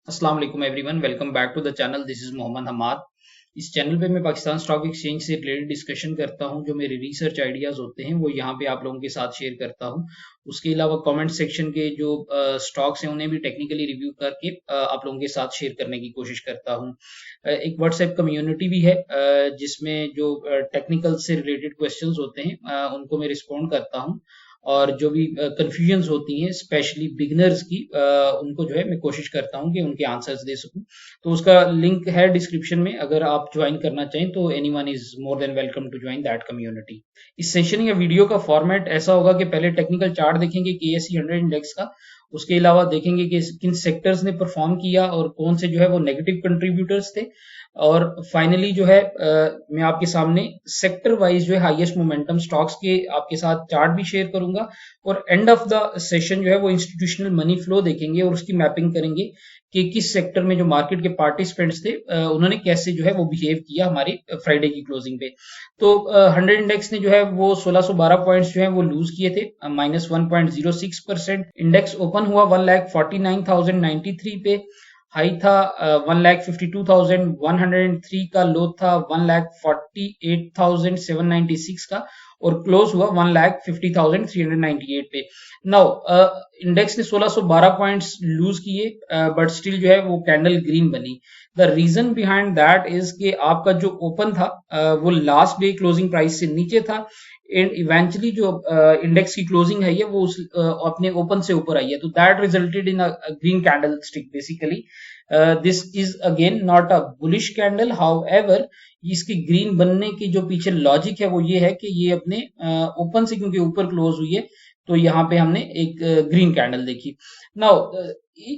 अस्सलाम वालेकुम everyone, welcome back to the channel. This is Mohammad Hamad. इस चैनल पे मैं पाकिस्तान स्टॉक एक्सचेंज से रिलेटेड डिस्कशन करता हूं। जो मेरे रिसर्च आइडियाज होते हैं वो यहाँ पे आप लोगों के साथ शेयर करता हूं। उसके अलावा कमेंट सेक्शन के जो स्टॉक्स हैं उन्हें भी टेक्निकली रिव्यू करके आप लोगों के साथ शेयर करने की कोशिश करता हूं। एक व्हाट्सएप कम्युनिटी भी है जिसमें जो टेक्निकल से रिलेटेड क्वेश्चंस होते हैं उनको मैं रिस्पॉन्ड करता हूं। और जो भी कंफ्यूजन्स होती हैं स्पेशली बिगिनर्स की उनको जो है मैं कोशिश करता हूं कि उनके आंसर्स दे सकूं। तो उसका लिंक है डिस्क्रिप्शन में, अगर आप ज्वाइन करना चाहें तो anyone is more than welcome to join that community. इस सेशन या वीडियो का फॉर्मेट ऐसा होगा कि पहले टेक्निकल चार्ट देखेंगे केएसई 100 इंडेक्स का। उसके अलावा देखेंगे कि किन सेक्टर्स ने परफॉर्म किया और कौन से जो है वो नेगेटिव कंट्रीब्यूटर्स थे। और फाइनली जो है मैं आपके सामने सेक्टर वाइज जो है हाईएस्ट मोमेंटम स्टॉक्स के आपके साथ चार्ट भी शेयर करूंगा। और एंड ऑफ द सेशन जो है वो इंस्टीट्यूशनल मनी फ्लो देखेंगे और उसकी मैपिंग करेंगे कि किस सेक्टर में जो मार्केट के पार्टिसिपेंट्स थे उन्होंने कैसे जो है वो बिहेव किया हमारी फ्राइडे की क्लोजिंग पे। तो 100 इंडेक्स ने जो है वो 1612 पॉइंट्स जो है वो लूज किए थे, -1.06%। इंडेक्स ओपन हुआ 1,49,093 पे, हाई था 1,52,103 का, लो था 1,48,796 का और क्लोज हुआ 1,50,398 पे। नाउ इंडेक्स ने 1612 पॉइंट्स लूज किए बट स्टिल जो है वो कैंडल ग्रीन बनी। The reason behind that is कि आपका जो ओपन था वो लास्ट डे क्लोजिंग प्राइस से नीचे था एंड इवेंचुअली जो इंडेक्स की क्लोजिंग है ये वो अपने ओपन से ऊपर आई है। तो that resulted in a green candle stick basically. This is again not a bullish candle, however इसकी ग्रीन बनने की जो पीछे लॉजिक है वो ये है कि ये अपने ओपन से क्योंकि ऊपर क्लोज हुई है तो यहाँ पे हमने एक ग्रीन कैंडल देखी। Now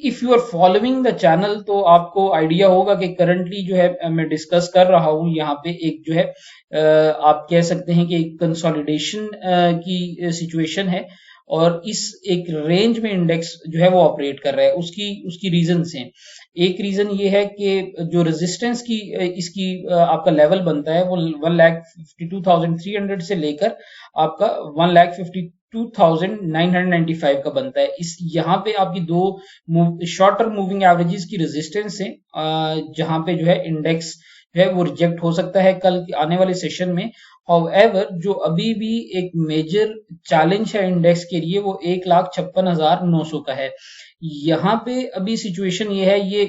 if you are following the channel तो आपको आइडिया होगा कि करंटली जो है मैं डिस्कस कर रहा हूँ यहाँ पे एक जो है आप कह सकते हैं कि कंसोलिडेशन की सिचुएशन है और इस एक रेंज में इंडेक्स जो है वो ऑपरेट कर रहा है। उसकी उसकी रीजंस हैं। एक रीजन ये है कि जो रेजिस्टेंस की इसकी आपका लेवल बनता है वो 1,52,300 से लेकर आपका 1,52,995 का बनता है। इस यहाँ पे आपकी दो शॉर्ट टर्म मूविंग एवरेजेस की रेजिस्टेंस है जहां पे जो है इंडेक्स जो है वो रिजेक्ट हो सकता है कल आने वाले सेशन में। हाउएवर जो अभी भी एक मेजर चैलेंज है इंडेक्स के लिए वो 1,56,900 का है। यहाँ पे अभी सिचुएशन ये है, ये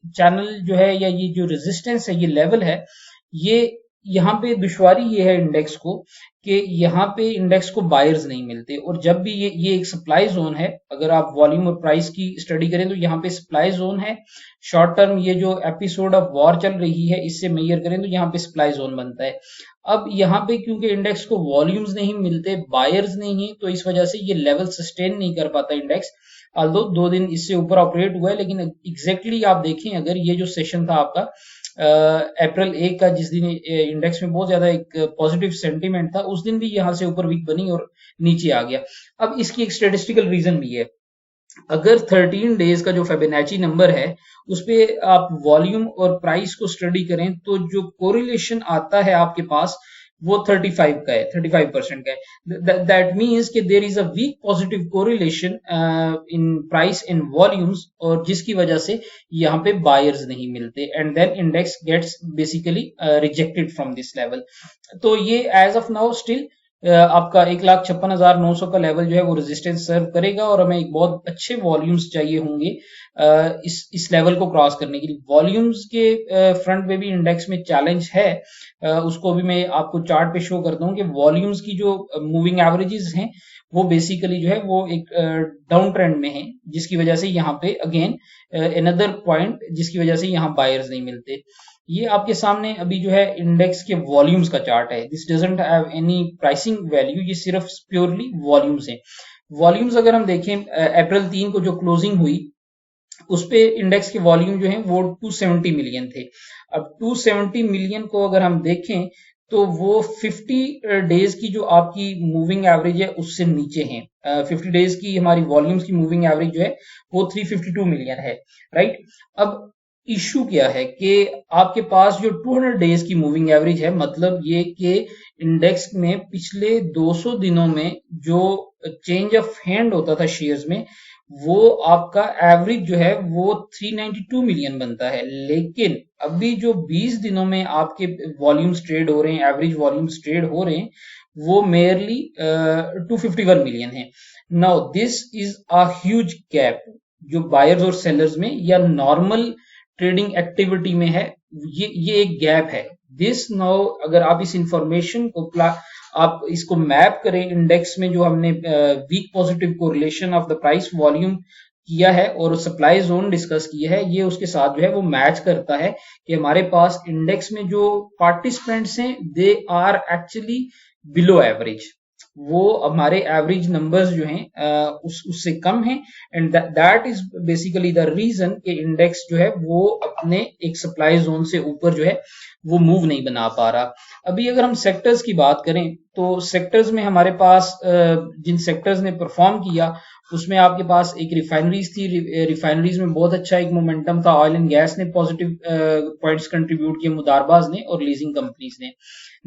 चैनल जो है या ये जो रेजिस्टेंस है ये लेवल है, ये यहाँ पे दुश्वारी ये है इंडेक्स को कि यहाँ पे इंडेक्स को बायर्स नहीं मिलते। और जब भी ये एक सप्लाई जोन है, अगर आप वॉल्यूम और प्राइस की स्टडी करें तो यहाँ पे सप्लाई जोन है। शॉर्ट टर्म ये जो एपिसोड ऑफ वॉर चल रही है इससे मेजर करें तो यहाँ पे सप्लाई जोन बनता है। अब यहाँ पे क्योंकि इंडेक्स को वॉल्यूम्स नहीं मिलते, बायर्स नहीं है, तो इस वजह से ये लेवल सस्टेन नहीं कर पाता इंडेक्स। ऑल्दो 2 दिन इससे ऊपर ऑपरेट हुआ है, लेकिन एग्जैक्टली आप देखें अगर ये जो सेशन था आपका अप्रैल 1 का, जिस दिन इंडेक्स में बहुत ज्यादा एक पॉजिटिव सेंटीमेंट था, उस दिन भी यहां से ऊपर वीक बनी और नीचे आ गया। अब इसकी एक स्टेटिस्टिकल रीजन भी है। अगर 13 डेज का जो फेबोनाची नंबर है उस पे आप वॉल्यूम और प्राइस को स्टडी करें तो जो कोरिलेशन आता है आपके पास वो 35 का है, 35% का है। दैट मीन्स कि there is a weak positive correlation in price in volumes, और जिसकी वजह से यहाँ पे बायर्स नहीं मिलते and then index gets basically rejected from this level. तो ये एज ऑफ नाउ स्टिल आपका 1,56,900 का लेवल जो है वो रेजिस्टेंस सर्व करेगा और हमें एक बहुत अच्छे वॉल्यूम्स चाहिए होंगे इस लेवल को क्रॉस करने के लिए। वॉल्यूम्स के फ्रंट पे भी इंडेक्स में चैलेंज है, उसको भी मैं आपको चार्ट पे शो करता हूँ कि वॉल्यूम्स की जो मूविंग एवरेजेस हैं वो बेसिकली जो है वो एक डाउन ट्रेंड में है, जिसकी वजह से यहाँ पे अगेन अनदर पॉइंट जिसकी वजह से यहाँ बायर्स नहीं मिलते। ये आपके सामने अभी जो है इंडेक्स के वॉल्यूम्स का चार्ट है। This doesn't have any pricing value, ये सिर्फ प्योरली वॉल्यूम्स है। वॉल्यूम्स अगर हम देखें अप्रैल 3 को जो क्लोजिंग हुई उस पे इंडेक्स के वॉल्यूम जो है वो 270 मिलियन थे। अब 270 मिलियन को अगर हम देखें तो वो 50 डेज की जो आपकी मूविंग एवरेज है उससे नीचे है। 50 डेज की हमारी वॉल्यूम्स की मूविंग एवरेज जो है वो 352 मिलियन है, राइट। अब इशू क्या है कि आपके पास जो 200 डेज की मूविंग एवरेज है, मतलब ये कि इंडेक्स में पिछले 200 दिनों में जो चेंज ऑफ हैंड होता था शेयर्स में वो आपका एवरेज जो है वो 392 मिलियन बनता है। लेकिन अभी जो 20 दिनों में आपके वॉल्यूम्स ट्रेड हो रहे हैं, एवरेज वॉल्यूम्स ट्रेड हो रहे हैं, वो मेयरली 251 मिलियन है। Now this is a huge gap जो बायर्स और सेलर्स में या नॉर्मल ट्रेडिंग एक्टिविटी में है। ये एक गैप है। दिस नाउ अगर आप इस इंफॉर्मेशन को आप इसको मैप करें इंडेक्स में, जो हमने weak positive correlation of the price volume किया है और सप्लाई जोन डिस्कस किया है, ये उसके साथ जो है वो मैच करता है कि हमारे पास इंडेक्स में जो पार्टिसिपेंट्स हैं they are actually below average. वो हमारे एवरेज नंबर्स जो हैं उससे कम हैं, and that is basically the reason कि इंडेक्स जो है वो अपने एक सप्लाई जोन से ऊपर जो है वो मूव नहीं बना पा रहा। अभी अगर हम सेक्टर्स की बात करें तो सेक्टर्स में हमारे पास जिन सेक्टर्स ने परफॉर्म किया उसमें आपके पास एक रिफाइनरीज थी। रिफाइनरीज में बहुत अच्छा एक मोमेंटम था। ऑयल एंड गैस ने पॉजिटिव पॉइंट्स कंट्रीब्यूट किए, मुदारबाज ने और लीजिंग कंपनीज ने।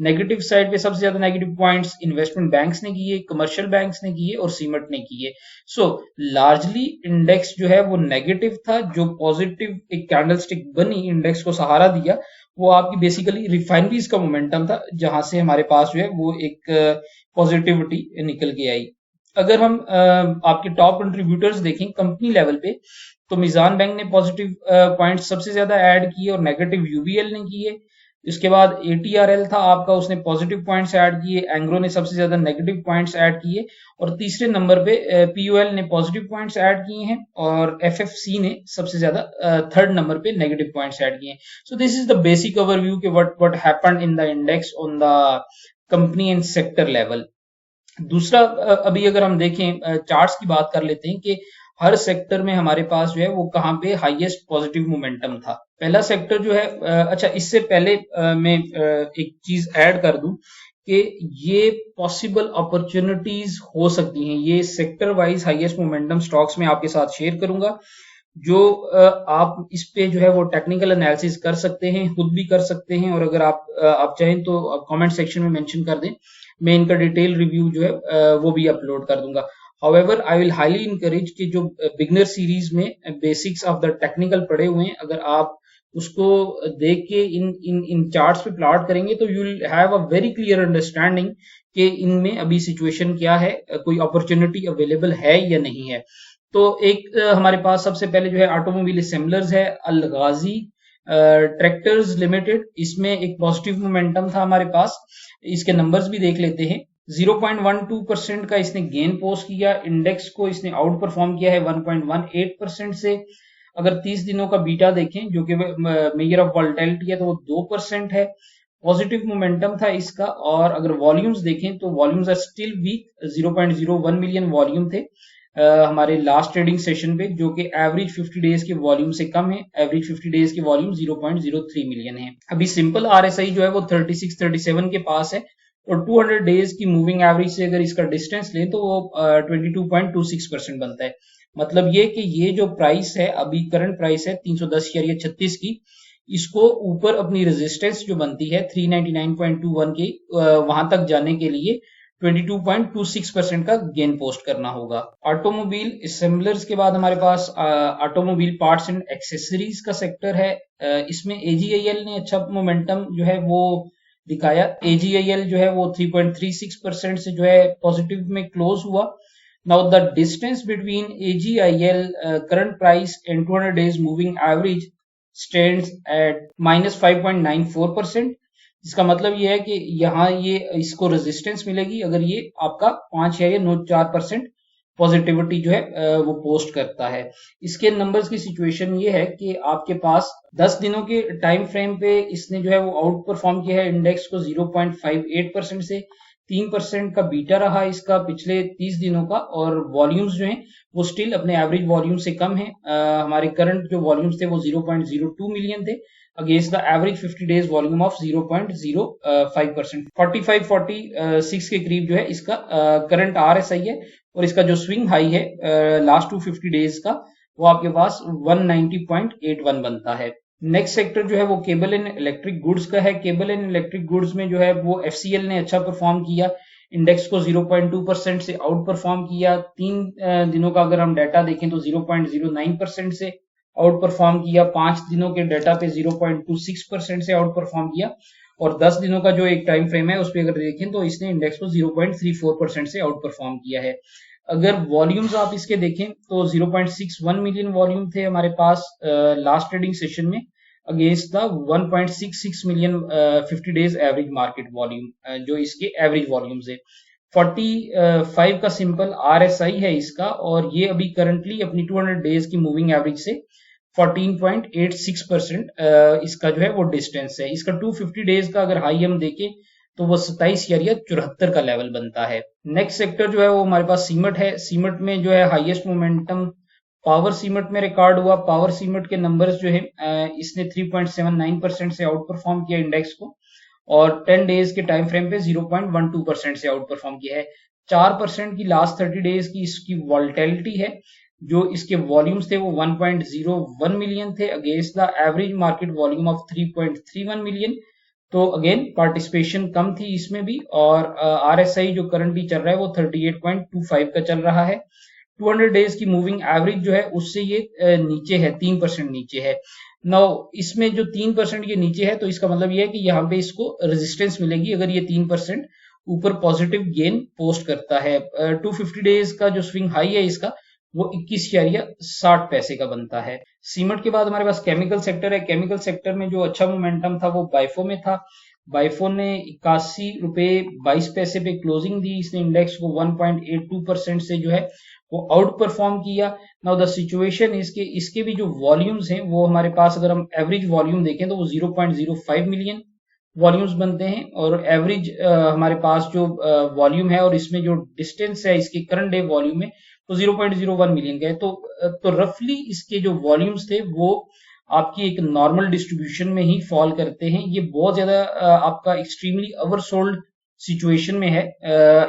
नेगेटिव साइड पे सबसे ज्यादा नेगेटिव पॉइंट्स इन्वेस्टमेंट बैंक्स ने किए, कमर्शियल बैंक्स ने किए और सीमेंट ने किए। सो लार्जली इंडेक्स जो है वो नेगेटिव था। जो पॉजिटिव एक कैंडलस्टिक बनी इंडेक्स को सहारा दिया वो आपकी बेसिकली रिफाइनरीज का मोमेंटम था, जहां से हमारे पास जो है वो एक पॉजिटिविटी निकल के आई। अगर हम आपके टॉप कंट्रीब्यूटर्स देखें कंपनी लेवल पे, तो मिजान बैंक ने पॉजिटिव पॉइंट सबसे ज्यादा ऐड किए और नेगेटिव यूबीएल ने किए। इसके बाद एटीआरएल था आपका, उसने पॉजिटिव पॉइंट्स ऐड किए। एंग्रो ने सबसे ज्यादा नेगेटिव पॉइंट्स ऐड किए और तीसरे नंबर पे पीयूएल ने पॉजिटिव पॉइंट्स ऐड किए हैं और एफएफसी ने सबसे ज्यादा थर्ड नंबर पे नेगेटिव पॉइंट्स ऐड किए हैं। So this is the basic overview कि what happened in the index on the company and sector level. दूसरा अभी अगर हम देखें चार्ट्स की बात कर लेते हैं कि हर सेक्टर में हमारे पास जो है वो कहाँ पे हाईएस्ट पॉजिटिव मोमेंटम था। पहला सेक्टर जो है अच्छा इससे पहले मैं एक चीज ऐड कर दूं कि ये पॉसिबल अपॉर्चुनिटीज हो सकती हैं। ये sector wise highest momentum stocks में आपके साथ शेयर करूंगा, जो आप इस पे जो है वो टेक्निकल एनालिसिस कर सकते हैं, खुद भी कर सकते हैं, और अगर आप चाहें तो कमेंट सेक्शन में मेंशन कर दें, मैं इनका डिटेल रिव्यू जो है वो भी अपलोड कर दूंगा। However I will highly encourage कि जो बिगनर सीरीज में बेसिक्स ऑफ द टेक्निकल पढ़े हुए हैं, अगर आप उसको देख के इन इन इन चार्ट्स पे प्लॉट करेंगे तो you will have a very clear understanding कि इनमें अभी सिचुएशन क्या है, कोई अपॉर्चुनिटी अवेलेबल है या नहीं है। तो एक हमारे पास सबसे पहले जो है ऑटोमोबाइल असेंबलर्स है, अल गाजी ट्रैक्टर्स लिमिटेड। इसमें एक पॉजिटिव मोमेंटम था हमारे पास। इसके नंबर्स भी देख लेते हैं। 0.12% का इसने गेन पोस्ट किया। इंडेक्स को इसने आउट परफॉर्म किया है 1.18% से। अगर 30 दिनों का बीटा देखें जो कि मेजर ऑफ वॉलेटिलिटी है तो वो 2% है। पॉजिटिव मोमेंटम था इसका। और अगर वॉल्यूम्स देखें तो volumes are still weak, 0.01 million volume थे हमारे लास्ट ट्रेडिंग सेशन पे, जो कि एवरेज 50 डेज के वॉल्यूम से कम है। एवरेज 50 डेज के वॉल्यूम 0.03 मिलियन है। अभी सिंपल आरएसआई जो है वो 36-37 के पास है और 200 डेज की मूविंग एवरेज से अगर इसका डिस्टेंस लें तो वो 22.26% बनता है। मतलब ये कि ये जो प्राइस है अभी करंट प्राइस है 310.36 की, इसको ऊपर अपनी रेजिस्टेंस जो बनती है 399.21 की वहां तक जाने के लिए 22.26% का गेन पोस्ट करना होगा। ऑटोमोबाइल असेंबलर्स के बाद हमारे पास ऑटोमोबाइल पार्ट्स एंड एक्सेसरीज का सेक्टर है। इसमें एजीआईएल ने अच्छा मोमेंटम जो है वो दिखाया। एजीआईएल जो है वो 3.36% से जो है पॉजिटिव में क्लोज हुआ। Now the distance between AGIL current price and 200 days moving average stands at -5.94%। इसका मतलब ये है कि यहाँ ये इसको रेजिस्टेंस मिलेगी अगर ये आपका 5 या 4% पॉजिटिविटी जो है वो पोस्ट करता है। इसके नंबर्स की सिचुएशन ये है कि आपके पास 10 दिनों के टाइम फ्रेम पे इसने जो है वो आउट परफॉर्म किया है इंडेक्स को 0.58% से। 3% का बीटा रहा इसका पिछले 30 दिनों का, और वॉल्यूम्स जो हैं वो स्टिल अपने एवरेज वॉल्यूम से कम है। हमारे करंट जो वॉल्यूम्स थे वो 0.02 मिलियन थे against the average 50 days volume of 0.05%। 45-46 के करीब जो है इसका करंट आरएसआई है, और इसका जो स्विंग हाई है लास्ट 250 डेज का वो आपके पास 190.81 बनता है। नेक्स्ट सेक्टर जो है वो केबल एंड इलेक्ट्रिक गुड्स का है। केबल एंड इलेक्ट्रिक गुड्स में जो है वो एफसीएल ने अच्छा परफॉर्म किया। इंडेक्स को 0.2% से आउट परफॉर्म किया। 3 दिनों का अगर हम डाटा देखें तो 0.09% से आउट परफॉर्म किया। 5 दिनों के डाटा पे 0.26% से आउट परफॉर्म किया और 10 दिनों का जो एक टाइम फ्रेम है उस पर अगर देखें तो इसने इंडेक्स को 0.34% से आउट परफॉर्म किया है। अगर वॉल्यूम्स आप इसके देखें तो 0.61 मिलियन वॉल्यूम थे हमारे पास लास्ट ट्रेडिंग सेशन में, against the 1.66 million 50 days average market volume, जो इसके एवरेज वॉल्यूम्स है। 45 का सिंपल RSI है इसका और ये अभी करंटली अपनी 200 डेज की मूविंग एवरेज से 14.86% इसका जो है वो डिस्टेंस है। इसका 250 डेज का अगर हाई हम देखें तो वो 27 या 74 का लेवल बनता है। नेक्स्ट सेक्टर जो है वो हमारे पास सीमेंट है। सीमेंट में जो है हाईएस्ट मोमेंटम पावर सीमेंट में रिकॉर्ड हुआ। पावर सीमेंट के नंबर्स जो है इसने 3.79% से आउट परफॉर्म किया इंडेक्स को और 10 डेज के टाइम फ्रेम पे 0.12% से आउट परफॉर्म किया है। 4% की लास्ट 30 डेज की इसकी वॉल्टिलिटी है। जो इसके वॉल्यूम्स थे वो 1.01 मिलियन थे against the average market volume of 3.31 million. तो अगेन पार्टिसिपेशन कम थी इसमें भी और RSI जो करंटली चल रहा है वो 38.25 का चल रहा है। 200 डेज की मूविंग एवरेज जो है उससे ये नीचे है, 3% नीचे है। नाउ इसमें जो 3% ये नीचे है तो इसका मतलब ये है कि यहाँ पे इसको रेजिस्टेंस मिलेगी अगर ये 3% ऊपर पॉजिटिव गेन पोस्ट करता है। 250 डेज का जो स्विंग हाई है इसका वो 21.60 पैसे का बनता है। सीमेंट के बाद हमारे पास केमिकल सेक्टर है। केमिकल सेक्टर में जो अच्छा मोमेंटम था वो बाइफो में था। बाइफो ने 81 रुपए 22 पैसे पे क्लोजिंग दी। इसने इंडेक्स को 1.82% से जो है वो आउट परफॉर्म किया। नाउ द सिचुएशन इसके भी जो वॉल्यूम्स हैं वो हमारे पास अगर हम एवरेज वॉल्यूम देखें तो वो 0.05 मिलियन वॉल्यूम्स बनते हैं और एवरेज हमारे पास जो वॉल्यूम है और इसमें जो डिस्टेंस है इसके करंट डे वॉल्यूम में तो 0.01 मिलियन का है। तो रफली इसके जो वॉल्यूम्स थे वो आपकी एक नॉर्मल डिस्ट्रीब्यूशन में ही फॉल करते हैं। ये बहुत ज्यादा आपका एक्सट्रीमली ओवरसोल्ड सिचुएशन में है।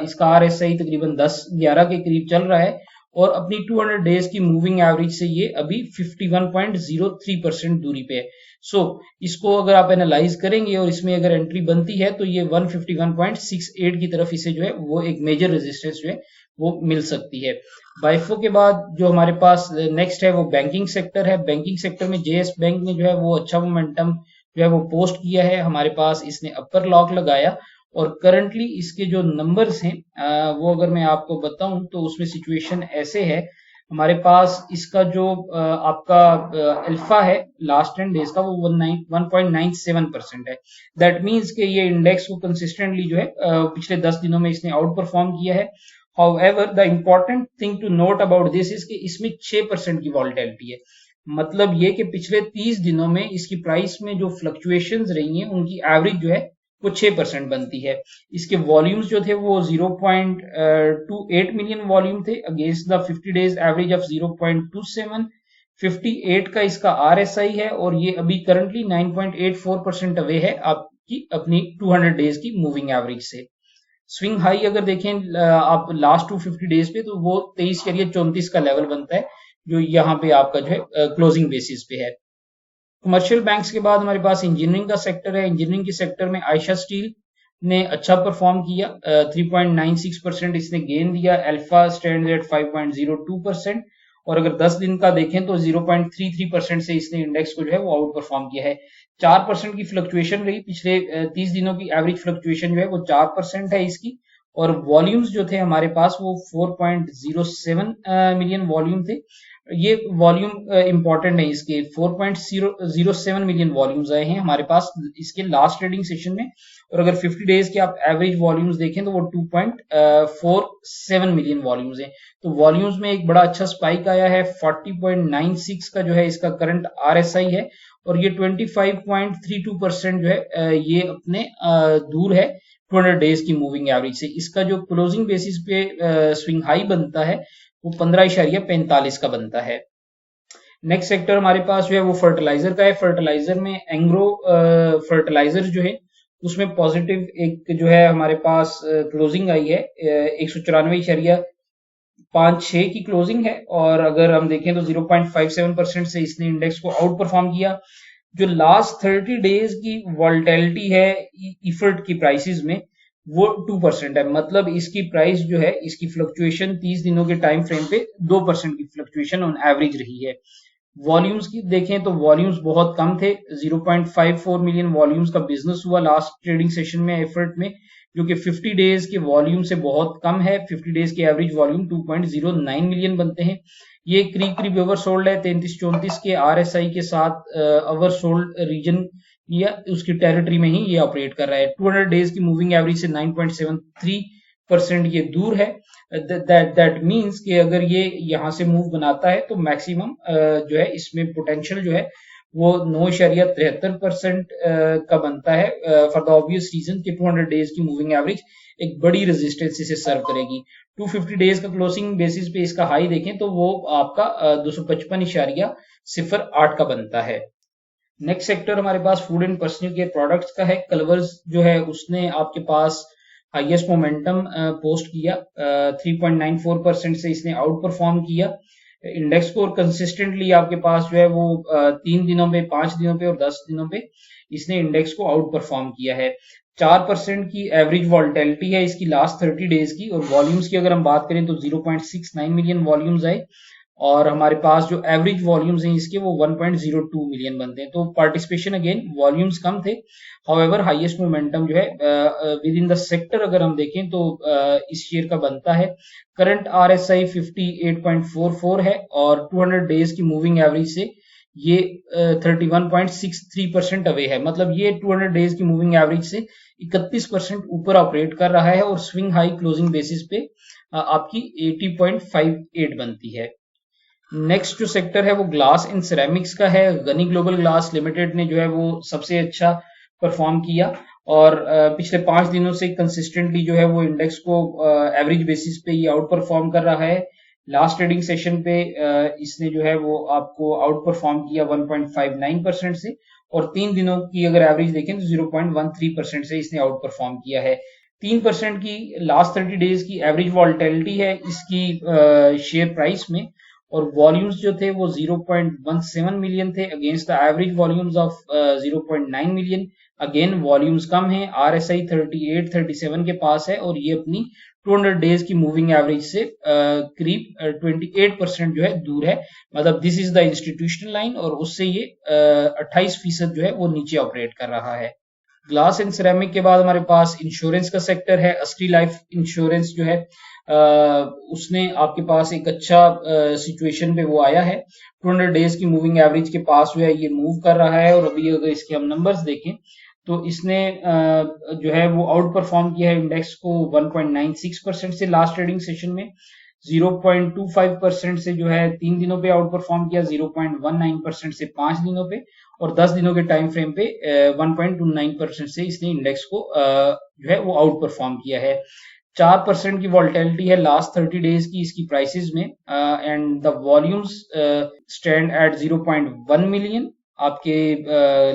इसका RSI तकरीबन 10-11 के करीब चल रहा है और अपनी 200 डेज की मूविंग एवरेज से ये अभी 51.03% दूरी पे है। सो इसको अगर आप एनालाइज करेंगे और इसमें अगर एंट्री बनती है तो ये 151.68 की तरफ इसे जो है वो एक मेजर रेजिस्टेंस जो है वो मिल सकती है। बाइफो के बाद जो हमारे पास नेक्स्ट है वो बैंकिंग सेक्टर है। बैंकिंग सेक्टर में JS बैंक ने जो है वो अच्छा मोमेंटम जो है वो पोस्ट किया है। हमारे पास इसने अपर लॉक लगाया और करंटली इसके जो नंबर्स हैं वो अगर मैं आपको बताऊं तो उसमें सिचुएशन ऐसे है। हमारे पास इसका जो आपका अल्फा है लास्ट 10 डेज का वो 1.97% है। दैट मीन्स कि ये इंडेक्स को कंसिस्टेंटली जो है पिछले 10 दिनों में इसने आउट परफॉर्म किया है। However, the important thing to note about this is कि इसमें 6% की वॉल्टिलिटी है। मतलब ये कि पिछले 30 दिनों में इसकी प्राइस में जो फ्लक्चुएशंस रही हैं उनकी एवरेज जो है वो 6% बनती है। इसके वॉल्यूम्स जो थे वो 0.28 मिलियन वॉल्यूम थे against the 50 days average of 0.27। 58 का इसका RSI है और ये अभी करंटली 9.84% अवे है आपकी अपनी 200 डेज की मूविंग एवरेज से। स्विंग हाई अगर देखें आप लास्ट 250 डेज पे तो वो 23.34 का लेवल बनता है जो यहाँ पे आपका जो है क्लोजिंग बेसिस पे है। कमर्शियल बैंक्स के बाद हमारे पास इंजीनियरिंग का सेक्टर है। इंजीनियरिंग के सेक्टर में आयशा स्टील ने अच्छा परफॉर्म किया। 3.96% इसने गेन दिया। अल्फा स्टैंड एट 5.02% और अगर 10 दिन का देखें तो 0.33% से इसने इंडेक्स को जो है वो आउट परफॉर्म किया है। 4% की फ्लक्चुएशन रही पिछले 30 दिनों की एवरेज फ्लक्चुएशन जो है वो 4% है इसकी और वॉल्यूम्स जो थे हमारे पास वो 4.07 मिलियन वॉल्यूम थे। ये वॉल्यूम इंपॉर्टेंट है इसके 4.07 मिलियन वॉल्यूम्स आए हैं हमारे पास इसके लास्ट ट्रेडिंग सेशन में और अगर 50 डेज के आप एवरेज वॉल्यूम्स देखें तो वो 2.47 मिलियन वॉल्यूम्स हैं। तो वॉल्यूम्स में एक बड़ा अच्छा स्पाइक आया है। 40.96 का जो है इसका करंट RSI है और ये 25.32% जो है ये अपने दूर है 200 डेज की मूविंग एवरेज से। इसका जो क्लोजिंग बेसिस पे स्विंग हाई बनता है वो 15.45 का बनता है। नेक्स्ट सेक्टर हमारे पास जो है वो फर्टिलाइजर का है। फर्टिलाइजर में एंग्रो फर्टिलाइजर जो है उसमें पॉजिटिव एक जो है हमारे पास क्लोजिंग आई है 194.56 की क्लोजिंग है और अगर हम देखें तो 0.57% से इसने इंडेक्स को आउट परफॉर्म किया। जो लास्ट 30 डेज की वॉल्टिलिटी है इफर्ट की प्राइसेस में वो 2% है। मतलब इसकी प्राइस जो है, इसकी फ्लक्चुएशन 30 दिनों के टाइम फ्रेम पे 2% की फ्लक्चुएशन ऑन एवरेज रही है। वॉल्यूम्स की देखें तो वॉल्यूम्स बहुत कम थे, 0.54 मिलियन वॉल्यूम्स का बिजनेस हुआ लास्ट ट्रेडिंग सेशन में एफर्ट में, जो कि 50 डेज के वॉल्यूम से बहुत कम है। 50 डेज के एवरेज वॉल्यूम 2.09 मिलियन बनते हैं। ये करीब ओवर सोल्ड है 33-34 के RSI के साथ ओवर सोल्ड रीजन या उसकी टेरिटरी में ही ये ऑपरेट कर रहा है। 200 डेज की मूविंग एवरेज से 9.73% ये दूर है। दैट मीन्स कि अगर ये यहाँ से मूव बनाता है तो मैक्सिमम जो है इसमें पोटेंशियल जो है वो 9.73% का बनता है, फॉर द ऑब्वियस रीजन कि 200 डेज की मूविंग एवरेज एक बड़ी रेजिस्टेंस से सर्व करेगी। 250 डेज का क्लोजिंग बेसिस पे इसका हाई देखें तो वो आपका 255.08 का बनता है। नेक्स्ट सेक्टर हमारे पास food and personal care products का है। कलवर्स जो है उसने आपके पास हाईएस्ट मोमेंटम पोस्ट किया, 3.94% से इसने आउट परफॉर्म किया इंडेक्स को, और कंसिस्टेंटली आपके पास जो है वो 3 दिनों पे, 5 दिनों पे और 10 दिनों पे इसने इंडेक्स को आउट परफॉर्म किया है। 4% की एवरेज वॉल्टिलिटी है इसकी लास्ट 30 डेज की, और वॉल्यूम्स की अगर हम बात करें तो 0.69 मिलियन वॉल्यूम्स आए, और हमारे पास जो एवरेज वॉल्यूम्स हैं इसके वो 1.02 मिलियन बनते हैं। तो पार्टिसिपेशन अगेन वॉल्यूम्स कम थे, हाउएवर हाईएस्ट मोमेंटम जो है विद इन द सेक्टर अगर हम देखें तो इस शेयर का बनता है। करंट RSI 58.44 है, और 200 डेज की मूविंग एवरेज से ये 31.63% अवे है। मतलब ये 200 डेज की मूविंग एवरेज से 31% ऊपर ऑपरेट कर रहा है, और स्विंग हाई क्लोजिंग बेसिस पे आपकी 80.58 बनती है। नेक्स्ट जो सेक्टर है वो ग्लास एंड सिरेमिक्स का है। गनी ग्लोबल ग्लास लिमिटेड ने जो है वो सबसे अच्छा परफॉर्म किया, और पिछले 5 दिनों से कंसिस्टेंटली जो है वो इंडेक्स को एवरेज बेसिस पे ये आउट परफॉर्म कर रहा है। लास्ट ट्रेडिंग सेशन पे इसने जो है वो आपको आउट परफॉर्म किया 1.59% से, और 3 दिनों की अगर एवरेज देखें तो 0.13% से इसने आउट परफॉर्म किया है। 3% की लास्ट 30 डेज की एवरेज वॉल्टिलिटी है इसकी शेयर प्राइस में, और वॉल्यूम्स जो थे वो 0.17 मिलियन थे against the average volumes of 0.9 million. Again volumes कम है, RSI 38-37 के पास है, और ये अपनी 200 डेज की मूविंग एवरेज से करीब 28% जो है दूर है। मतलब this is the institutional line, और उससे ये 28% जो है वो नीचे ऑपरेट कर रहा है। ग्लास एंड सिरेमिक के बाद हमारे पास इंश्योरेंस का सेक्टर है। अस्टी लाइफ इंश्योरेंस जो है उसने आपके पास एक अच्छा सिचुएशन पे वो आया है। 200 डेज की मूविंग एवरेज के पास जो है ये मूव कर रहा है, और अभी अगर इसके हम नंबर्स देखें तो इसने जो है वो आउट परफॉर्म किया है इंडेक्स को 1.96% से लास्ट ट्रेडिंग सेशन में, 0.25% से जो है 3 दिनों पे आउट परफॉर्म किया, 0.19% से 5 दिनों पे, और 10 दिनों के टाइम फ्रेम पे 1.29% से इसने इंडेक्स को जो है वो आउट परफॉर्म किया है। 4% की वॉल्टिलिटी है लास्ट 30 डेज की इसकी प्राइसेस में, and the volumes stand at 0.1 million आपके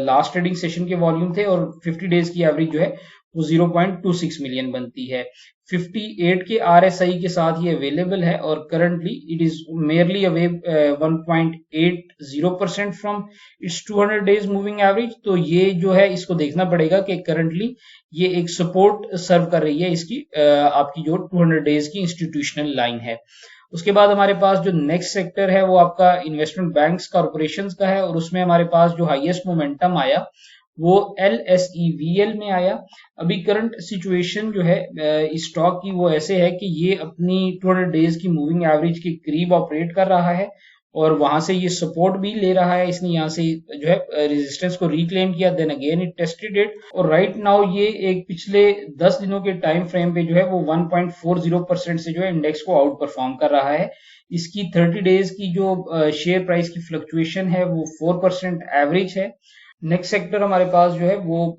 लास्ट ट्रेडिंग सेशन के वॉल्यूम थे, और 50 डेज की एवरेज जो है वो 0.26 मिलियन बनती है। 58 के RSI के साथ ये अवेलेबल है, और currently it is merely away 1.80% from its 200 days moving average. तो ये जो है इसको देखना पड़ेगा कि करंटली ये एक सपोर्ट सर्व कर रही है इसकी आपकी जो 200 डेज की इंस्टीट्यूशनल लाइन है। उसके बाद हमारे पास जो नेक्स्ट सेक्टर है वो आपका इन्वेस्टमेंट बैंक्स कॉर्पोरेशंस का है, और उसमें हमारे पास जो हाईएस्ट मोमेंटम आया वो LSEVL में आया। अभी करंट सिचुएशन जो है इस स्टॉक की वो ऐसे है कि ये अपनी 200 डेज की मूविंग एवरेज के करीब ऑपरेट कर रहा है, और वहां से ये सपोर्ट भी ले रहा है। इसने यहाँ से जो है रेजिस्टेंस को रिक्लेम किया, then again it tested it, और राइट नाउ ये एक पिछले 10 दिनों के टाइम फ्रेम पे जो है वो 1.40% से जो है इंडेक्स को आउट परफॉर्म कर रहा है। इसकी 30 डेज की जो शेयर प्राइस की फ्लक्चुएशन है वो 4% एवरेज है। नेक्स्ट सेक्टर हमारे पास जो है वो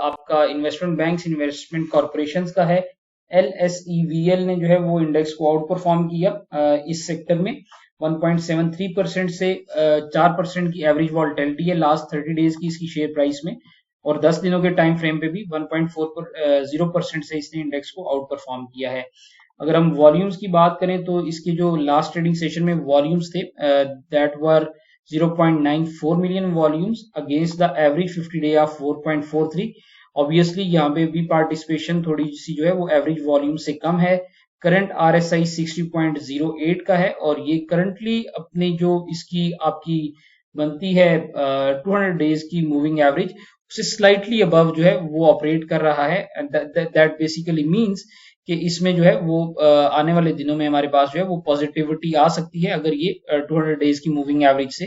आपका इन्वेस्टमेंट बैंक्स इन्वेस्टमेंट कॉर्पोरेशंस का है। LSEVL ने जो है वो इंडेक्स को आउट परफॉर्म किया इस सेक्टर में 1.73% से 4% की एवरेज वॉल्टिलिटी है लास्ट 30 डेज की इसकी शेयर प्राइस में, और 10 दिनों के टाइम फ्रेम पे भी 1.40% से इसने इंडेक्स को आउट परफॉर्म किया है। अगर हम वॉल्यूम्स की बात करें तो इसके जो लास्ट ट्रेडिंग सेशन में वॉल्यूम्स थे that were 0.94 million volumes against the average 50 day of 4.43, obviously यहाँ पे भी पार्टिसिपेशन थोड़ी सी जो है वो एवरेज वॉल्यूम से कम है। करंट RSI 60.08 का है और ये करंटली अपनी जो इसकी आपकी बनती है 200 डेज की मूविंग एवरेज उससे स्लाइटली अबव जो है वो ऑपरेट कर रहा है। एंड दैट बेसिकली मींस कि इसमें जो है वो आने वाले दिनों में हमारे पास जो है वो पॉजिटिविटी आ सकती है अगर ये 200 डेज की मूविंग एवरेज से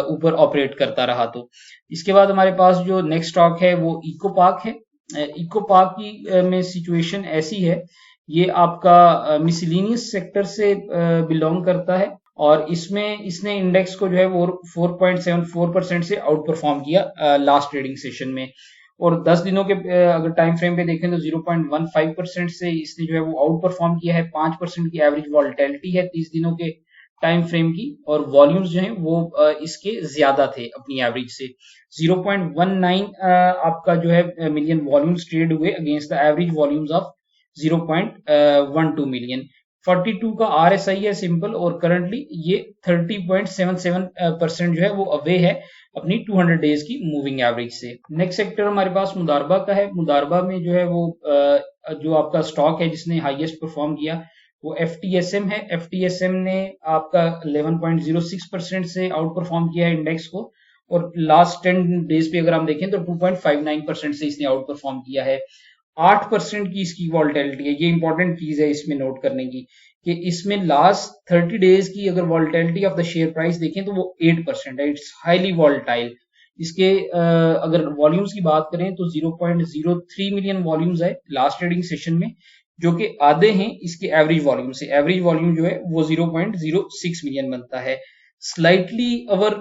ऊपर ऑपरेट करता रहा तो। इसके बाद हमारे पास जो नेक्स्ट स्टॉक है वो इको पार्क है। इको पार्क की में सिचुएशन ऐसी है, ये आपका मिसलिनियस सेक्टर से बिलोंग करता है और इसमें इसने इंडेक्स को जो है वो 4.74% से आउट परफॉर्म किया लास्ट ट्रेडिंग सेशन में। और 10 दिनों के अगर टाइम फ्रेम पे देखें तो 0.15% से इसने जो है वो आउट परफॉर्म किया है। 5% की एवरेज वॉलेटिलिटी है 30 दिनों के टाइम फ्रेम की और वॉल्यूम्स जो हैं वो इसके ज्यादा थे अपनी एवरेज से। 0.19 आपका जो है मिलियन वॉल्यूम्स ट्रेड हुए against the average volumes of 0.12 million. 42 का RSI है सिंपल और करंटली ये 30.77% जो है वो अवे है अपनी 200 डेज की मूविंग एवरेज से। नेक्स्ट सेक्टर हमारे पास मुदारबा का है। मुदारबा में जो है वो जो आपका स्टॉक है जिसने हाईएस्ट परफॉर्म किया वो FTSM है। FTSM ने आपका 11.06% से आउट परफॉर्म किया है इंडेक्स को और लास्ट 10 डेज पे अगर हम देखें तो 2.59% से इसने आउट परफॉर्म किया है। 8% की इसकी वॉलेटिलिटी है। ये इंपॉर्टेंट चीज है इसमें नोट करने की कि इसमें लास्ट 30 डेज की अगर volatility of the share price देखें तो वो 8% है। It's highly volatile. इसके अगर वॉल्यूम्स की बात करें तो 0.03 मिलियन वॉल्यूम्स है लास्ट ट्रेडिंग सेशन में, जो कि आधे हैं इसके एवरेज वॉल्यूम से। एवरेज वॉल्यूम जो है वो 0.06 मिलियन बनता है। स्लाइटली अवर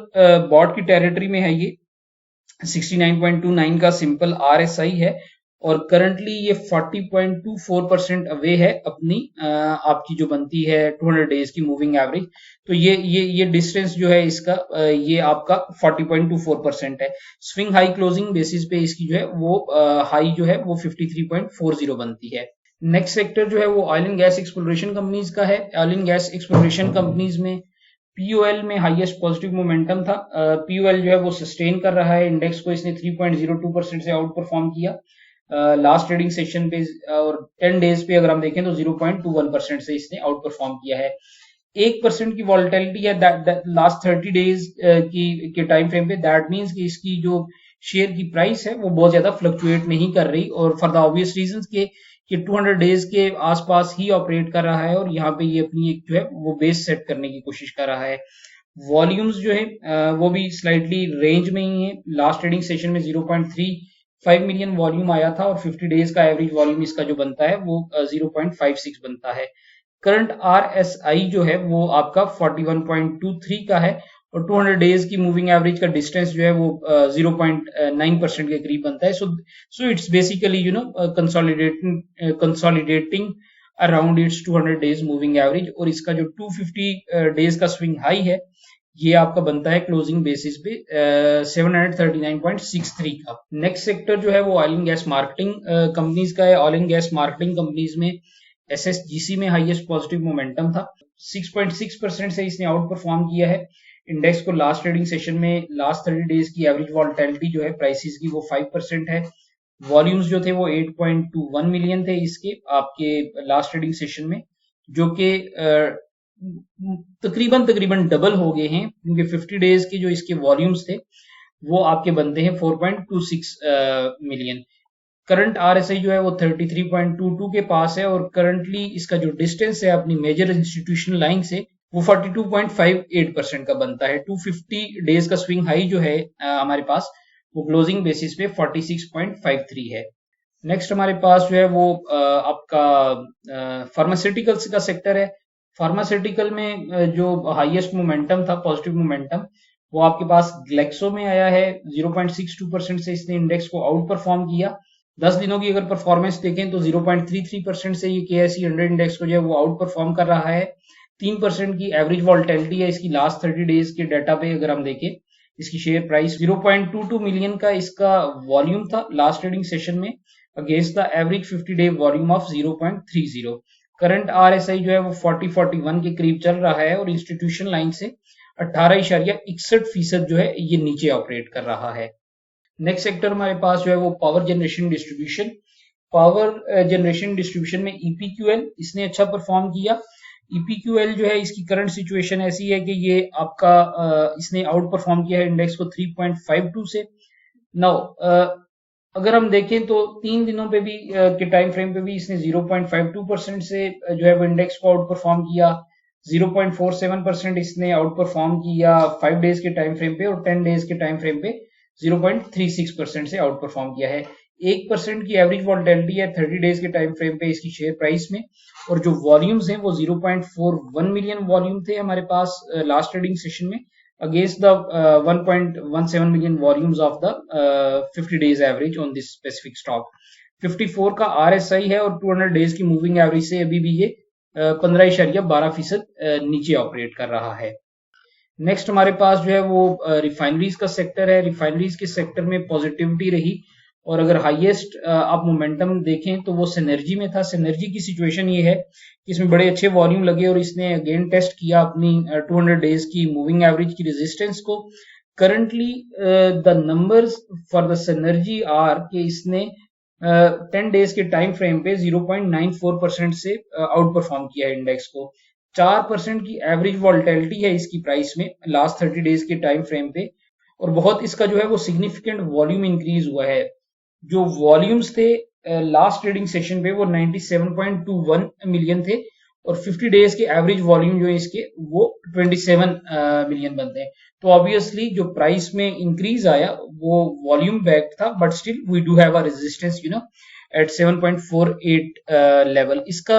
बॉट की टेरिटरी में है ये। 69.29 का सिंपल RSI है और करंटली ये 40.24% अवे है अपनी आपकी जो बनती है 200 डेज की मूविंग एवरेज। तो ये डिस्टेंस जो है इसका ये आपका 40.24% है। स्विंग हाई क्लोजिंग बेसिस पे इसकी जो है वो हाई जो है वो 53.40 बनती है। नेक्स्ट सेक्टर जो है वो oil and gas exploration companies का है। Oil and gas exploration companies में POL में हाईएस्ट पॉजिटिव मोमेंटम था। POL जो है वो सस्टेन कर रहा है इंडेक्स को। इसने 3.02% से आउट परफॉर्म किया लास्ट ट्रेडिंग सेशन पे और 10 डेज पे अगर हम देखें तो 0.21% से इसने आउट परफॉर्म किया है। 1% की वॉलेटिलिटी है लास्ट 30 डेज के टाइम फ्रेम पे। दैट मींस कि इसकी जो शेयर की प्राइस है वो बहुत ज्यादा फ्लक्चुएट नहीं कर रही और फॉर द ऑब्वियस रीजंस के कि 200 डेज के आसपास ही ऑपरेट कर रहा है और यहाँ पे ये अपनी एक जो है वो बेस सेट करने की कोशिश कर रहा है। वॉल्यूम्स जो है वो भी स्लाइटली रेंज में ही है। लास्ट ट्रेडिंग सेशन में 0.35 मिलियन वॉल्यूम आया था और 50 डेज का एवरेज वॉल्यूम इसका जो बनता है वो 0.56 बनता है। करंट RSI जो है वो आपका 41.23 का है और 200 डेज की मूविंग एवरेज का डिस्टेंस जो है वो 0.9% के करीब बनता है। So it's basically consolidating around its 200 days moving average और इसका जो 250 डेज का स्विंग हाई है ये आपका बनता है क्लोजिंग बेसिस पे 739.63 का। नेक्स्ट सेक्टर जो है वो oil and gas marketing companies का है। Oil and gas marketing companies में SSGC में हाईएस्ट पॉजिटिव मोमेंटम था। 6.6% से इसने आउट परफॉर्म किया है इंडेक्स को। लास्ट ट्रेडिंग सेशन में लास्ट 30 डेज की एवरेज वॉलेटिलिटी जो है प्राइसेस की वो 5% है। वॉल्यूम्स जो थे वो 8.21 मिलियन थे इसके आपके लास्ट ट्रेडिंग सेशन में, जो कि तकरीबन डबल हो गए हैं क्योंकि 50 डेज के जो इसके वॉल्यूम्स थे वो आपके बनते हैं 4.26 मिलियन। करंट RSI जो है वो 33.22 के पास है और करंटली इसका जो डिस्टेंस है अपनी मेजर इंस्टीट्यूशनल लाइन से वो 42.58% का बनता है। 250 डेज का स्विंग हाई जो है हमारे पास वो क्लोजिंग बेसिस पे 46.53 है। नेक्स्ट हमारे पास जो है वो आपका फार्मास्यूटिकल्स का सेक्टर है। फार्मास्यूटिकल में जो हाईएस्ट मोमेंटम था पॉजिटिव मोमेंटम वो आपके पास ग्लेक्सो में आया है। 0.62% से इसने इंडेक्स को आउट परफॉर्म किया। 10 दिनों की अगर परफॉर्मेंस देखें तो 0.33% से ये KSE 100 इंडेक्स को जो है वो आउट परफॉर्म कर रहा है। 3% की एवरेज वॉलेटिलिटी है इसकी लास्ट 30 डेज के डाटा पे अगर हम देखें। इसकी शेयर प्राइस 0.22 मिलियन का इसका वॉल्यूम था लास्ट ट्रेडिंग सेशन में against the average 50 day volume of 0.30। Current RSI जो है वो 40-41 के करीब चल रहा है और इंस्टीट्यूशन लाइन से 18.61% जो है ये नीचे ऑपरेट कर रहा है। नेक्स्ट सेक्टर हमारे पास जो है वो power generation distribution. Power generation distribution में ईपीक्यूएल इसने अच्छा परफॉर्म किया। ईपीक्यूएल जो है इसकी करंट सिचुएशन ऐसी है कि ये आपका इसने आउट परफॉर्म किया है इंडेक्स को 3.52 से। नाउ अगर हम देखें तो 3 दिनों पे भी के टाइम फ्रेम पे भी इसने 0.52% से जो है वो इंडेक्स को आउट परफॉर्म किया। 0.47% इसने आउट परफॉर्म किया 5 डेज के टाइम फ्रेम पे, और 10 डेज के टाइम फ्रेम पे 0.36% से आउट परफॉर्म किया है। 1% की एवरेज वॉलेटिलिटी है 30 डेज के टाइम फ्रेम पे इसकी शेयर प्राइस में, और जो वॉल्यूम्स हैं वो 0.41 मिलियन वॉल्यूम थे हमारे पास लास्ट ट्रेडिंग सेशन में, against the 1.17 million volumes of the 50 days average on this specific stock। 54 का RSI है और 200 डेज की मूविंग एवरेज से अभी भी ये 15.12% नीचे ऑपरेट कर रहा है। नेक्स्ट हमारे पास जो है वो रिफाइनरीज का सेक्टर है। रिफाइनरीज के सेक्टर में पॉजिटिविटी रही, और अगर हाईएस्ट आप मोमेंटम देखें तो वो सिनर्जी में था। सिनर्जी की सिचुएशन ये है कि इसमें बड़े अच्छे वॉल्यूम लगे और इसने अगेन टेस्ट किया अपनी 200 डेज की मूविंग एवरेज की रेजिस्टेंस को। Currently the numbers for the synergy are के इसने 10 डेज के टाइम फ्रेम पे 0.94% से आउट परफॉर्म किया है इंडेक्स को। 4% की एवरेज वॉलेटिलिटी है इसकी प्राइस में लास्ट 30 डेज के टाइम फ्रेम पे, और बहुत इसका जो है वो सिग्निफिकेंट वॉल्यूम इंक्रीज हुआ है। जो वॉल्यूम्स थे लास्ट ट्रेडिंग सेशन पे वो 97.21 मिलियन थे, और 50 डेज के एवरेज वॉल्यूम जो है इसके वो 27 मिलियन बनते हैं। तो ऑब्वियसली जो प्राइस में इंक्रीज आया वो वॉल्यूम बैक था, but still we do have a resistance at 7.48 level. इसका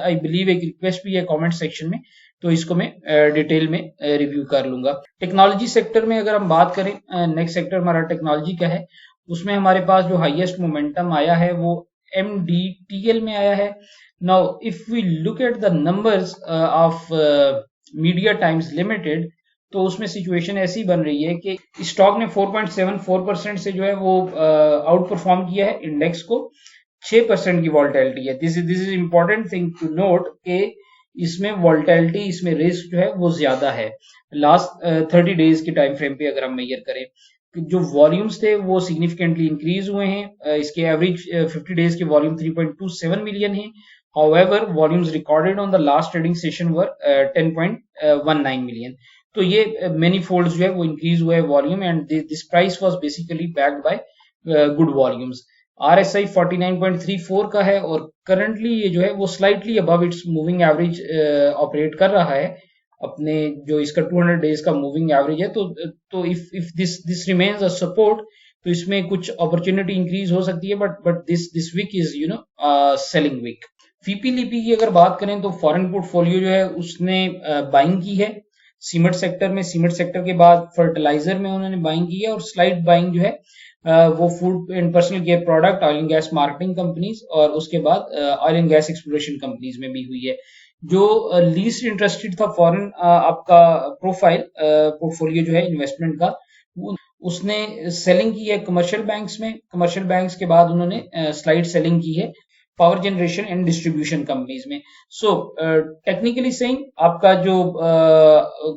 आई बिलीव एक रिक्वेस्ट भी है कमेंट सेक्शन में, तो इसको मैं डिटेल में रिव्यू कर लूंगा। टेक्नोलॉजी सेक्टर में अगर हम बात करें, नेक्स्ट सेक्टर हमारा टेक्नोलॉजी का है, उसमें हमारे पास जो हाईएस्ट मोमेंटम आया है वो MDTL में आया है। Now if we look at the numbers of media times limited, तो उसमें सिचुएशन ऐसी बन रही है कि स्टॉक ने 4.74% से जो है वो आउट परफॉर्म किया है इंडेक्स को। 6% की वॉलेटिलिटी है। This is important thing to note कि इसमें वॉलेटिलिटी, इसमें रिस्क जो है वो ज्यादा है लास्ट 30 डेज के टाइम फ्रेम पे अगर हम मेजर करें। जो वॉल्यूम्स थे वो सिग्निफिकेंटली इंक्रीज हुए हैं। इसके एवरेज 50 डेज के वॉल्यूम 3.27 मिलियन है। However volumes recorded on the last trading session were 10.19 million. तो ये मेनी फोल्ड्स जो है वो इंक्रीज हुआ है volume, and this price was basically backed by good volumes. RSI 49.34 का है, और करंटली ये जो है वो slightly above it's moving average operate कर रहा है अपने जो इसका 200 डेज का मूविंग एवरेज है। तो if this remains a support, तो इसमें कुछ अपॉर्चुनिटी इंक्रीज हो सकती है, but this week is selling week. फीपी लीपी की अगर बात करें तो फॉरेन पोर्टफोलियो जो है उसने बाइंग की है सीमेंट सेक्टर में। सीमेंट सेक्टर के बाद फर्टिलाइजर में उन्होंने बाइंग की है, और स्लाइड बाइंग जो है वो food and personal care product, oil and gas marketing companies, और उसके बाद oil and gas exploration companies में भी हुई है। जो लीस्ट इंटरेस्टेड था फॉरेन आपका प्रोफाइल पोर्टफोलियो जो है इन्वेस्टमेंट का, उसने सेलिंग की है कमर्शियल बैंक्स में। कमर्शियल बैंक्स के बाद उन्होंने स्लाइड सेलिंग की है power generation and distribution companies में। सो टेक्निकली सेइंग आपका जो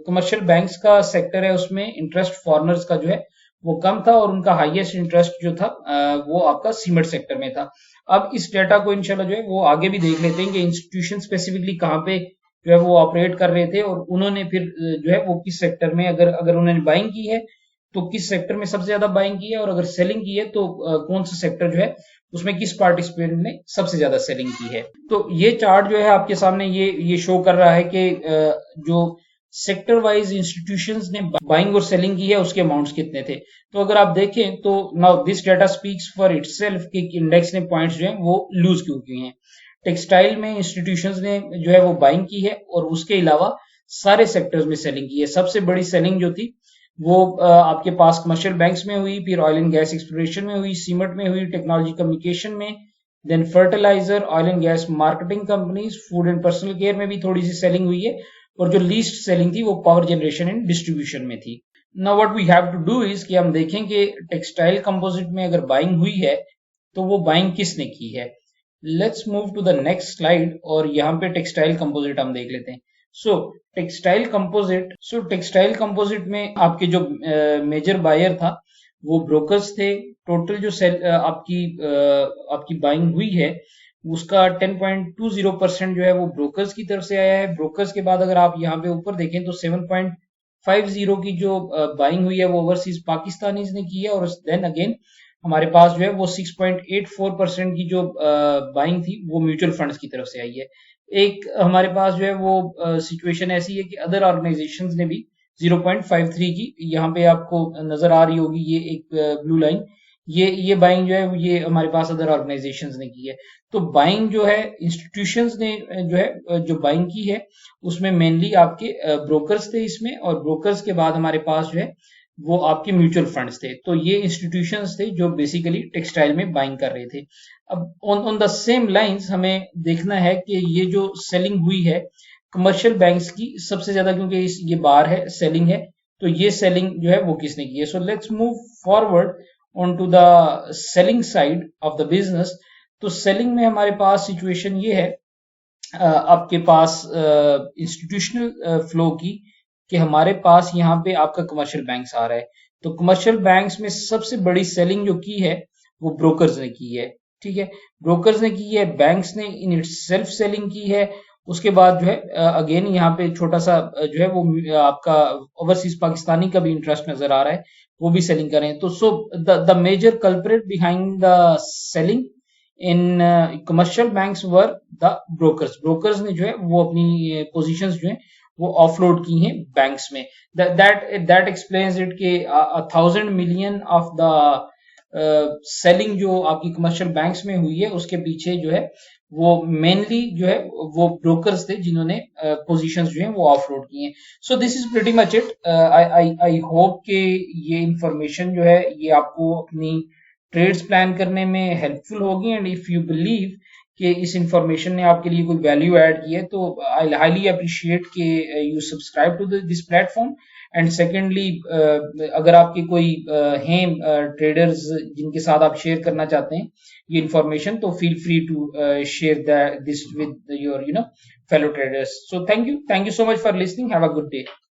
कमर्शियल बैंक्स का सेक्टर है उसमें इंटरेस्ट फॉरेनर्स का जो है वो कम था, और उनका हाईएस्ट इंटरेस्ट जो था वो आपका सीमेंट सेक्टर में था। अब इस डेटा को इंशाल्लाह जो है वो आगे भी देख लेते हैं कि इंस्टीट्यूशन स्पेसिफिकली कहाँ पे जो है वो ऑपरेट कर रहे थे, और उन्होंने फिर जो है वो किस सेक्टर में अगर उन्होंने बाइंग की है तो किस सेक्टर में सबसे ज्यादा बाइंग की है, और अगर सेलिंग की है तो कौन सा सेक्टर जो है उसमें किस पार्टिसिपेंट ने सबसे ज्यादा सेलिंग की है। तो ये चार्ट जो है आपके सामने ये शो कर रहा है कि जो सेक्टर वाइज इंस्टीट्यूशंस ने बाइंग और सेलिंग की है उसके अमाउंट्स कितने थे। तो अगर आप देखें तो now this data speaks for itself कि इंडेक्स ने पॉइंट्स जो है वो लूज क्यों किए हैं। टेक्सटाइल में इंस्टीट्यूशंस ने जो है वो बाइंग की है, और उसके अलावा सारे सेक्टर्स में सेलिंग की है। सबसे बड़ी सेलिंग जो थी वो आपके पास कमर्शियल बैंक्स में हुई, फिर ऑयल एंड गैस एक्सप्लोरेशन में हुई, सीमेंट में हुई, टेक्नोलॉजी कम्युनिकेशन में, then fertiliser, oil and gas marketing companies, food and personal care में भी थोड़ी सी सेलिंग हुई है, और जो लीस्ट सेलिंग थी वो पावर जनरेशन एंड डिस्ट्रीब्यूशन में थी। Now what we have to do is कि हम देखें कि टेक्सटाइल कंपोजिट में अगर बाइंग हुई है तो वो बाइंग किसने की है। Let's move to the next slide, और यहाँ पे टेक्सटाइल कंपोजिट हम देख लेते हैं। सो टेक्सटाइल कंपोजिट में आपके जो मेजर बायर था वो ब्रोकर्स थे। टोटल जो आपकी बाइंग हुई है उसका 10.20% जो है वो ब्रोकर्स की तरफ से आया है। ब्रोकर्स के बाद अगर आप यहाँ पे ऊपर देखें तो 7.50 की जो बाइंग हुई है वो ओवरसीज पाकिस्तानीज ने की है, और देन अगेन हमारे पास जो है वो 6.84% की जो बाइंग थी वो म्यूचुअल फंड्स की तरफ से आई है। एक हमारे पास जो है वो सिचुएशन ऐसी है कि अदर ऑर्गेनाइजेशंस ने भी 0.53 की, यहाँ पे आपको नजर आ रही होगी ये एक ब्लू लाइन, ये बाइंग जो है ये हमारे पास अदर ऑर्गेनाइजेशंस ने की है। तो बाइंग जो है इंस्टीट्यूशंस ने जो है जो बाइंग की है उसमें मेनली आपके ब्रोकर्स थे इसमें, और ब्रोकर्स के बाद हमारे पास जो है वो आपके म्यूचुअल फंड्स थे। तो ये इंस्टीट्यूशंस थे जो बेसिकली टेक्सटाइल में बाइंग कर रहे थे। अब on on the same lines हमें देखना है कि ये जो सेलिंग हुई है कमर्शियल बैंक्स की सबसे ज्यादा, क्योंकि ये बार है सेलिंग है, तो ये सेलिंग जो है वो किसने की है। So let's move forward on to the selling side of the business. तो सेलिंग में हमारे पास सिचुएशन ये है आपके पास इंस्टीट्यूशनल फ्लो की, कि हमारे पास यहाँ पे आपका कमर्शियल बैंक्स आ रहा है। तो कमर्शियल बैंक्स में सबसे बड़ी सेलिंग जो की है वो ब्रोकर्स ने की है। ठीक है, ब्रोकर्स ने की है, बैंक्स ने इन इट सेल्फ सेलिंग की है। उसके बाद जो है अगेन यहाँ पे छोटा सा जो है वो आपका ओवरसीज पाकिस्तानी का भी इंटरेस्ट नजर आ रहा है, वो भी सेलिंग कर रहे हैं। तो so the major culprit behind the selling in commercial banks were the brokers. Brokers ने जो है वो अपनी पोजीशंस जो है वो ऑफलोड की हैं बैंक्स में। दैट एक्सप्लेन्स इट के 1,000 मिलियन ऑफ द सेलिंग जो आपकी कमर्शियल बैंक्स में हुई है उसके पीछे जो है वो मेनली जो है वो ब्रोकर्स थे जिन्होंने पोजीशंस जो है वो ऑफलोड की हैं। So this is pretty much it. I hope कि ये इंफॉर्मेशन जो है ये आपको अपनी ट्रेड्स प्लान करने में हेल्पफुल होगी, एंड इफ यू बिलीव कि इस इंफॉर्मेशन ने आपके लिए कोई वैल्यू ऐड की है तो आई हाईली अप्रिशिएट कि you subscribe to this platform. And secondly अगर आपके कोई हैं ट्रेडर्स जिनके साथ आप शेयर करना चाहते हैं ये इंफॉर्मेशन, तो feel free to share this with your fellow traders. So thank you so much for listening, have a good day.